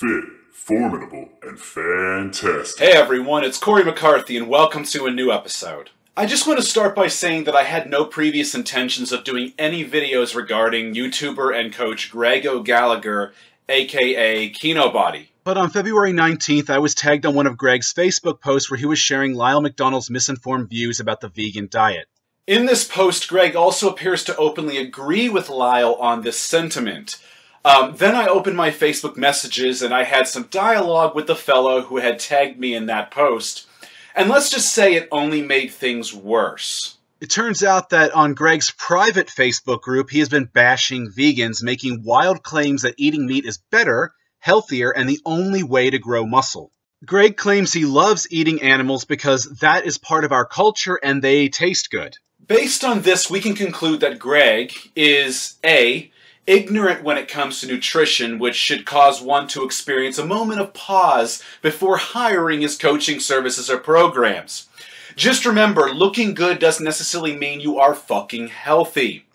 fit, formidable, and fantastic. Hey everyone, it's Cory McCarthy and welcome to a new episode. I just want to start by saying that I had no previous intentions of doing any videos regarding YouTuber and coach Greg O'Gallagher, aka Kinobody. But on February 19th, I was tagged on one of Greg's Facebook posts where he was sharing Lyle McDonald's misinformed views about the vegan diet. In this post, Greg also appears to openly agree with Lyle on this sentiment. Then I opened my Facebook messages and I had some dialogue with the fellow who had tagged me in that post. And let's just say it only made things worse. It turns out that on Greg's private Facebook group, he has been bashing vegans, making wild claims that eating meat is better, healthier, and the only way to grow muscle. Greg claims he loves eating animals because that is part of our culture and they taste good. Based on this, we can conclude that Greg is A, ignorant when it comes to nutrition, which should cause one to experience a moment of pause before hiring his coaching services or programs. Just remember, looking good doesn't necessarily mean you are fucking healthy.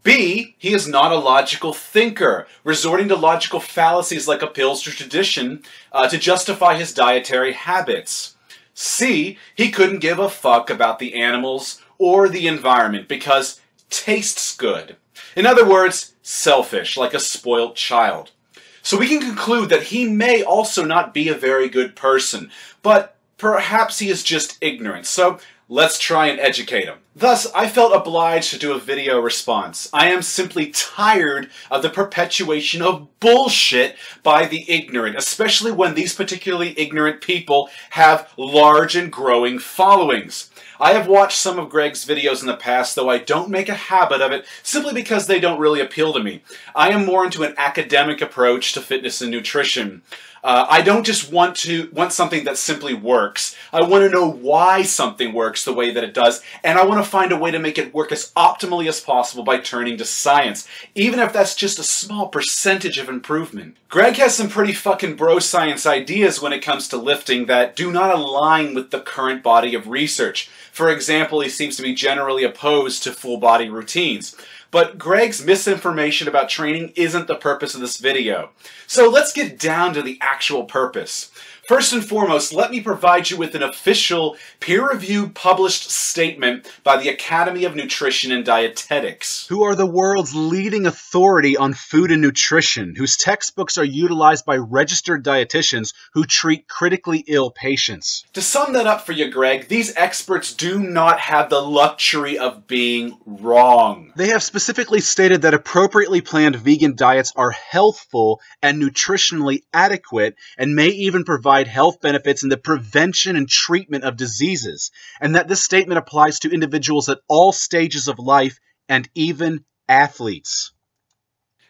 B, he is not a logical thinker, resorting to logical fallacies like appeals to tradition to justify his dietary habits. C, he couldn't give a fuck about the animals or the environment because tastes good. In other words, selfish, like a spoiled child. So we can conclude that he may also not be a very good person, but perhaps he is just ignorant, so let's try and educate him. Thus, I felt obliged to do a video response. I am simply tired of the perpetuation of bullshit by the ignorant, especially when these particularly ignorant people have large and growing followings. I have watched some of Greg's videos in the past, though I don't make a habit of it simply because they don't really appeal to me. I am more into an academic approach to fitness and nutrition. I don't just want something that simply works. I want to know why something works the way that it does, and I want to find a way to make it work as optimally as possible by turning to science, even if that's just a small percentage of improvement. Greg has some pretty fucking bro science ideas when it comes to lifting that do not align with the current body of research. For example, he seems to be generally opposed to full body routines. But Greg's misinformation about training isn't the purpose of this video. So let's get down to the actual purpose. First and foremost, let me provide you with an official, peer-reviewed, published statement by the Academy of Nutrition and Dietetics, who are the world's leading authority on food and nutrition, whose textbooks are utilized by registered dietitians who treat critically ill patients. To sum that up for you, Greg, these experts do not have the luxury of being wrong. They have specifically stated that appropriately planned vegan diets are healthful and nutritionally adequate and may even provide health benefits in the prevention and treatment of diseases, and that this statement applies to individuals at all stages of life and even athletes.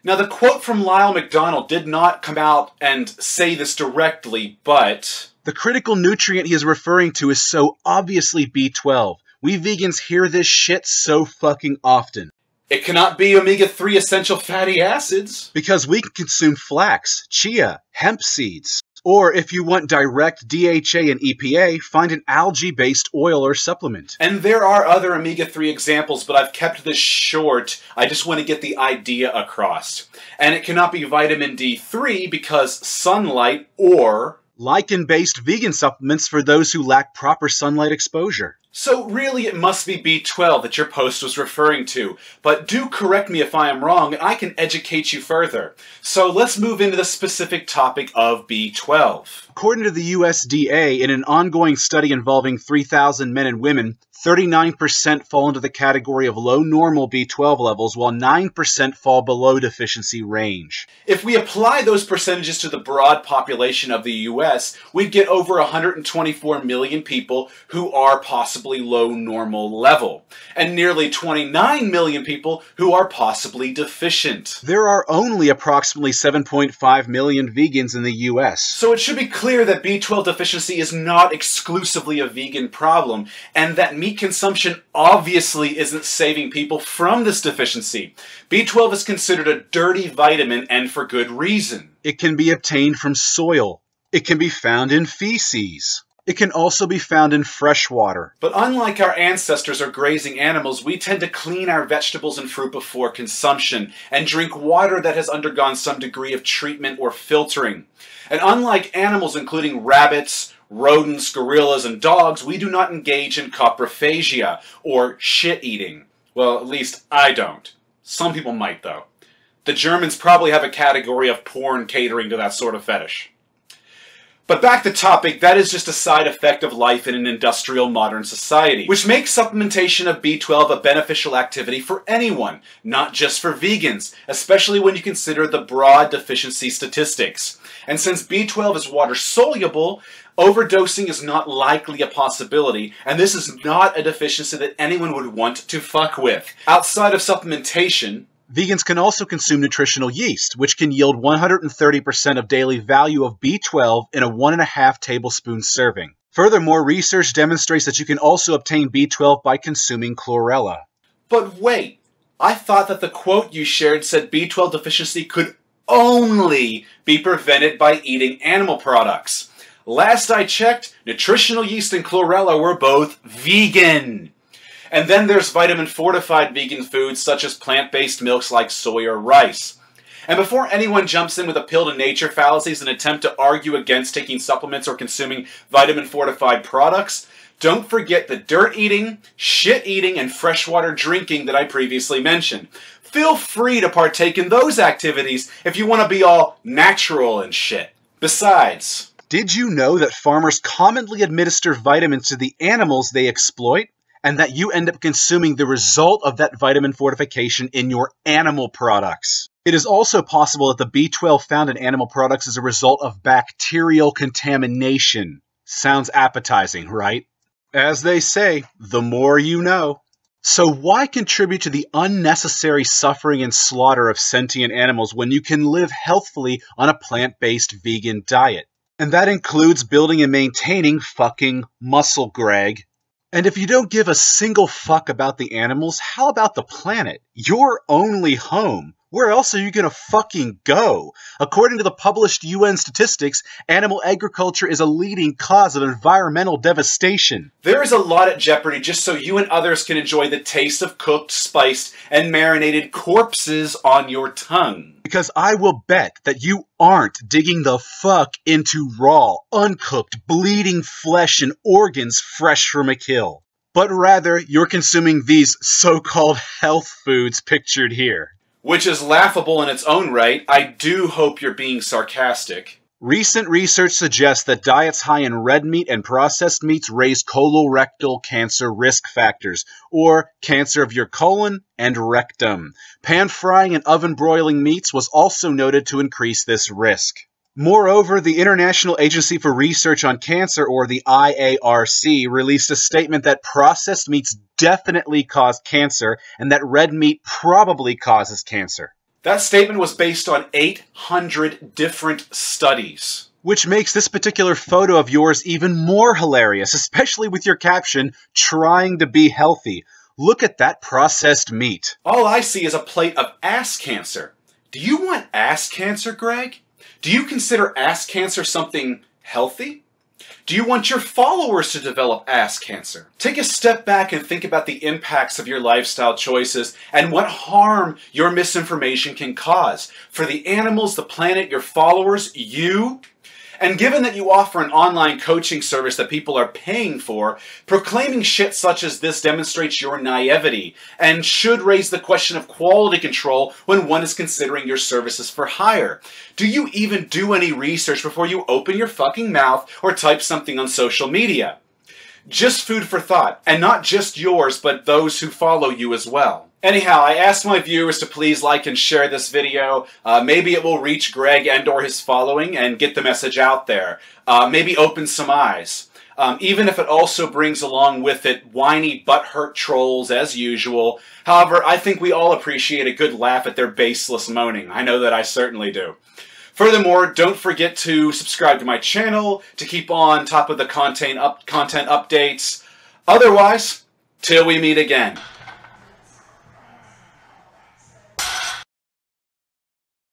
Now, the quote from Lyle McDonald did not come out and say this directly, but the critical nutrient he is referring to is so obviously B12. We vegans hear this shit so fucking often. It cannot be omega-3 essential fatty acids, because we can consume flax, chia, hemp seeds. Or if you want direct DHA and EPA, find an algae-based oil or supplement. And there are other omega-3 examples, but I've kept this short. I just want to get the idea across. And it cannot be vitamin D3 because sunlight or lichen-based vegan supplements for those who lack proper sunlight exposure. So really it must be B12 that your post was referring to, but do correct me if I am wrong and I can educate you further. So let's move into the specific topic of B12. According to the USDA, in an ongoing study involving 3,000 men and women, 39% fall into the category of low normal B12 levels, while 9% fall below deficiency range. If we apply those percentages to the broad population of the US, we'd get over 124 million people who are possibly low normal level, and nearly 29 million people who are possibly deficient. There are only approximately 7.5 million vegans in the US. So it should be clear that B12 deficiency is not exclusively a vegan problem, and that meat consumption obviously isn't saving people from this deficiency. B12 is considered a dirty vitamin, and for good reason. It can be obtained from soil. It can be found in feces. It can also be found in fresh water. But unlike our ancestors or grazing animals, we tend to clean our vegetables and fruit before consumption and drink water that has undergone some degree of treatment or filtering. And unlike animals including rabbits, rodents, gorillas, and dogs, we do not engage in coprophagia, or shit-eating. Well, at least I don't. Some people might, though. The Germans probably have a category of porn catering to that sort of fetish. But back to topic, that is just a side effect of life in an industrial modern society, which makes supplementation of B12 a beneficial activity for anyone, not just for vegans, especially when you consider the broad deficiency statistics. And since B12 is water-soluble, overdosing is not likely a possibility, and this is not a deficiency that anyone would want to fuck with. Outside of supplementation, vegans can also consume nutritional yeast, which can yield 130% of daily value of B12 in a 1.5 tablespoon serving. Furthermore, research demonstrates that you can also obtain B12 by consuming chlorella. But wait, I thought that the quote you shared said B12 deficiency could only be prevented by eating animal products. Last I checked, nutritional yeast and chlorella were both vegan. And then there's vitamin-fortified vegan foods such as plant-based milks like soy or rice. And before anyone jumps in with appeal-to-nature fallacies and attempt to argue against taking supplements or consuming vitamin-fortified products, don't forget the dirt-eating, shit-eating, and freshwater drinking that I previously mentioned. Feel free to partake in those activities if you want to be all natural and shit. Besides, did you know that farmers commonly administer vitamins to the animals they exploit? And that you end up consuming the result of that vitamin fortification in your animal products. It is also possible that the B12 found in animal products is a result of bacterial contamination. Sounds appetizing, right? As they say, the more you know. So why contribute to the unnecessary suffering and slaughter of sentient animals when you can live healthfully on a plant-based vegan diet? And that includes building and maintaining fucking muscle, Greg. And if you don't give a single fuck about the animals, how about the planet? Your only home. Where else are you gonna fucking go? According to the published UN statistics, animal agriculture is a leading cause of environmental devastation. There is a lot at jeopardy just so you and others can enjoy the taste of cooked, spiced, and marinated corpses on your tongue. Because I will bet that you aren't digging the fuck into raw, uncooked, bleeding flesh and organs fresh from a kill. But rather, you're consuming these so-called health foods pictured here. Which is laughable in its own right. I do hope you're being sarcastic. Recent research suggests that diets high in red meat and processed meats raise colorectal cancer risk factors, or cancer of your colon and rectum. Pan-frying and oven-broiling meats was also noted to increase this risk. Moreover, the International Agency for Research on Cancer, or the IARC, released a statement that processed meats definitely cause cancer, and that red meat probably causes cancer. That statement was based on 800 different studies. Which makes this particular photo of yours even more hilarious, especially with your caption, "Trying to be healthy." Look at that processed meat. All I see is a plate of ass cancer. Do you want ass cancer, Greg? Do you consider ass cancer something healthy? Do you want your followers to develop ass cancer? Take a step back and think about the impacts of your lifestyle choices and what harm your misinformation can cause for the animals, the planet, your followers, you. And given that you offer an online coaching service that people are paying for, proclaiming shit such as this demonstrates your naivety and should raise the question of quality control when one is considering your services for hire. Do you even do any research before you open your fucking mouth or type something on social media? Just food for thought, and not just yours, but those who follow you as well. Anyhow, I asked my viewers to please like and share this video. Maybe it will reach Greg and or his following and get the message out there. Maybe open some eyes. Even if it also brings along with it whiny, butthurt trolls as usual. However, I think we all appreciate a good laugh at their baseless moaning. I know that I certainly do. Furthermore, don't forget to subscribe to my channel to keep on top of the content updates. Otherwise, till we meet again.